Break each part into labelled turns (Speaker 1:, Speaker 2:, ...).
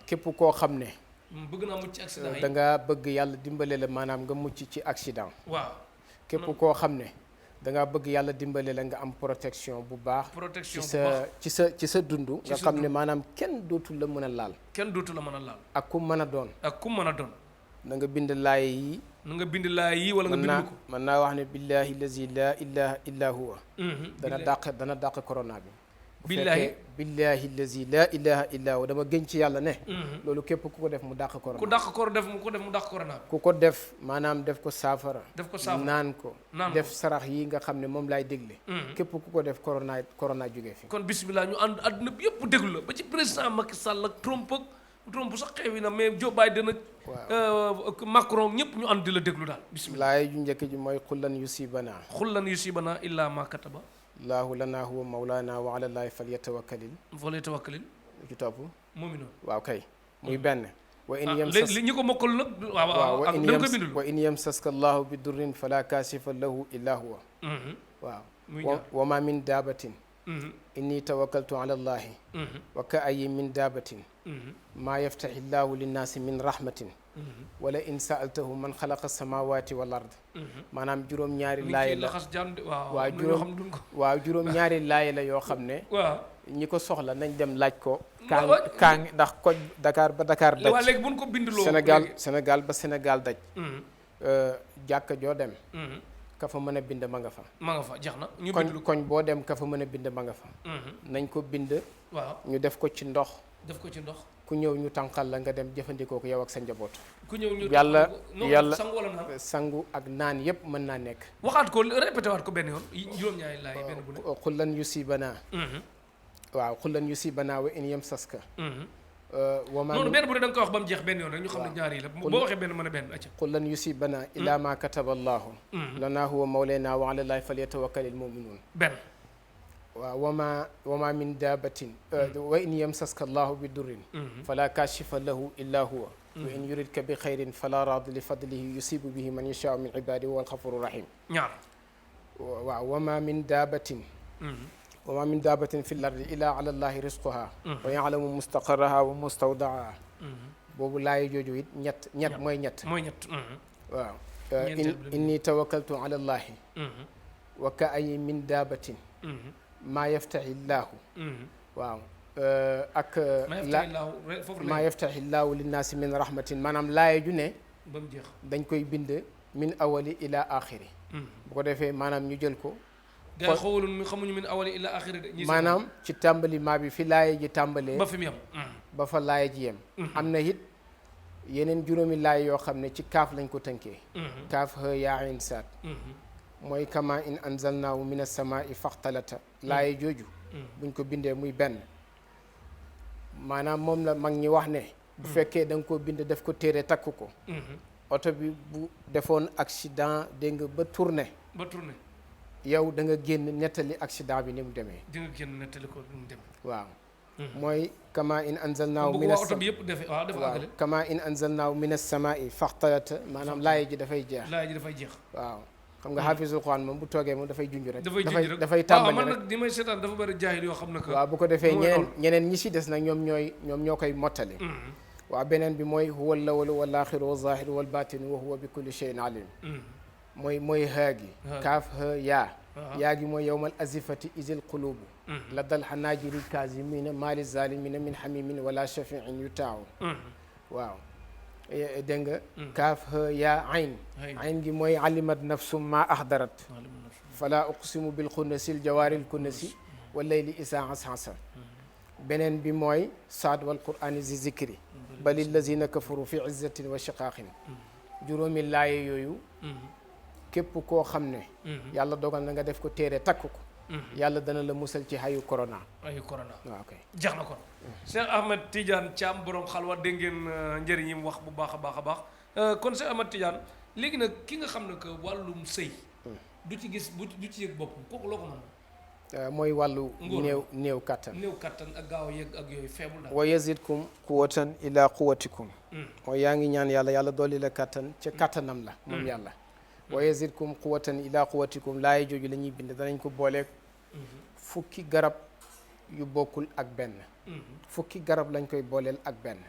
Speaker 1: képp koo xam ne
Speaker 2: bëgg naa mucc ci accident yi
Speaker 1: da nga bëgg yàlla dimbale la maanaam nga mucc ci accident
Speaker 2: waaw
Speaker 1: képp koo xam ne da nga bëgg yàlla dimbale la nga am protection bu baax ci sa dund nga xam ne maanaam kenn dootul la mën a laal ak ku mën a doon na nga bind laay yi
Speaker 2: wala nga bind ko
Speaker 1: mën naa wax ne billahi lazi la ilaha illa huwa dana dàq corona bi billahi lazi la ilaha illa huwa dama gën ci yàlla ne loolu képp ku ko def mu dàq corona ku ko def maanaam def ko saafara naan ko def sarax yi nga xam ne moom laay dégle képp ku ko def corona jógee fi
Speaker 2: kon bismillah ñu ànd àdduna bi yëpp déglu la ba ci président Macky Sall ak Trump sax xewi na mais Joe Biden ak Macron ñëpp ñu ànd di la déglu daal bismillah
Speaker 1: laay ju njëkk ji mooy xullan yusibana
Speaker 2: illa ma kataba
Speaker 1: laahu lana huwa mawlana wa ala llahi falyatawakkalil ci topp
Speaker 2: mu'minun
Speaker 1: waaw kay muy benn wa in
Speaker 2: léegi ñi ko mokkal nag waaw ak dañ ko bindul
Speaker 1: wa in yamsaska allahu bi durrin fala kashifa lahu illa huwa waaw wa ma min daabatin inni tawakkaltu ala allahi wa ka ayyin min daabatin ma yaftahi llahu linnaasi min rahmatin wala in saaltahu man xalaqa samawati wal ard maanaam juróom-ñaari laay la waaw juróom-ñaari laay la yoo xam ne ñi ko soxla nañ dem laaj ko kaa ngi ndax ko Dakar ba Dakar daj
Speaker 2: léegi buñ ko bindloo
Speaker 1: Sénégal ba Sénégal daj jàkka joo dem ka fa mën a bind ma nga fa
Speaker 2: jeex na
Speaker 1: koñ boo dem ka fa mën a bind ma nga fa nañ ko bind ñu def ko ci ndox ku ñëw ñu tànqal la nga dem jëfandikoo ko yow ak sa njaboot yàlla sangu ak naan yépp mën naa nekk
Speaker 2: waxaat ko répété waat ko benn yoon juróom-ñaari laay benn bu ne
Speaker 1: xullan yusibana waaw xullan yusibana wa in yamsaska
Speaker 2: noonu benn bu ne da nga koy wax ba mu jeex benn yoon rek ñu xam ne ñaari la boo waxee benn mën a benn acca
Speaker 1: xullan yusibana illa ma kataba allahu lana huwa mawlana wa ala llahi falyatawakkalil mu'minun
Speaker 2: benn
Speaker 1: waaw wama min daabatin wa in yamsaska allahu bi durrin fala kashifa lahu illa huwa wa in yuridka bi xayrin fala raadi li fadlihi yusibu bihi man yashaau min ibadihi wa alxafuru rahim
Speaker 2: ñaar
Speaker 1: waaw wama min daabatin fi lardi illa ala allahi risquha wa yaalamu mustaqarraha wa mustawdaaha boobu laay jooju it ñett mooy ñett waaw inni tawakkaltu ala allahi wa ka ay min daabatin maa yaftahi llaahu waaw ak maa yaftahi llaahu linnaasi min rahmatin maanaam laaya ju ne
Speaker 2: ba mu jeex
Speaker 1: dañ koy bind min awali ila axiri bu ko defee maanaam ñu jël ko
Speaker 2: gaa xawalun xamuñu min awali ila axiri de
Speaker 1: maanaam ci tàmbali maa bi fi laaya ji tàmbalee
Speaker 2: ba fi mu yem
Speaker 1: ba fa laaya ji yem am na it yeneen juróomi laaya yoo xam ne ci kaaf lañ ko tënkee kaaf ha yaa ayn saat mooy kama in anzalnaahu min as-samaa'i faxtalata laaye jooju buñ ko bindee muy benn maanaam moom la mag ñi wax ne bu fekkee da nga ko bind def ko téere takk ko oto bi bu defoon accident dégg nga ba tourné yow da nga génn nettali accident bi ni mu demee
Speaker 2: di nga génn nettali ko ni mu demee
Speaker 1: waaw mooy kama in anzalnaahu min as-samaa'i faxtalata maanaam laaye ji dafay jeex waaw xam nga xaafisul Quraan moom bu toogee moom dafay junj rek dafay tàmbali rek
Speaker 2: man nag di may seetaan dafa bëri jaahil yoo xam ne
Speaker 1: waaw bu ko defee ñeneen ñi si des nag ñoom ñoo koy mottali waaw beneen bi mooy huwa al-awwalu wal aaxiru waz zaahiru wal baatinu wa huwa bi kulli shay'in alim mooy haa gi kaaf ha yaa gi mooy yawmal azifati izil qulubu la dal xanaajiri kaazimina maali zalimina min hamimin wala shafiin yutaaw waaw dégg nga kaaf ha yaa ayn gi mooy alimat nafsum ma ahdarat fala uqsimu bil xunnasi l jawaaril kunnasi wa layli isaa ashasa beneen bi mooy saad wal qur'ani zi zikri bali lazina kafaru fi izzatin wa shiqaaqin juróomi laaye yooyu képp koo xam ne yàlla dogal na nga def ko téere takk ko yàlla dana la musal ci hayu corona waaw kay
Speaker 2: jeex na kon Cheikh Ahmed Tidiane Thiam borom xalwa dégg ngeen njëriñ yi mu wax bu baax a baax kon Cheikh Ahmed Tidiane léegi nag ki nga xam ne que wàllum sëy du ci gis du ci yëg bopp kooku loo ko mën
Speaker 1: mooy wàllu néew kattan
Speaker 2: ak gaaw a yëg ak yooyu faible daal
Speaker 1: wa yazidkum quwwatan ila quwwatikum mooy yaa ngi ñaan yàlla dolli la kattan ca kattanam la moom yàlla wa yazidkum quwwatan ila quwwatikum laay jooju la ñuy bind danañ ko booleeg fukki garab yu bokkul ak benn fukki garab lañ koy booleel ak benn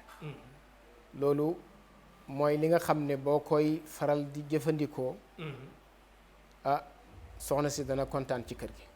Speaker 1: loolu mooy li nga xam ne boo koy faral di jëfandikoo ah soxna si dana kontaan ci kër gi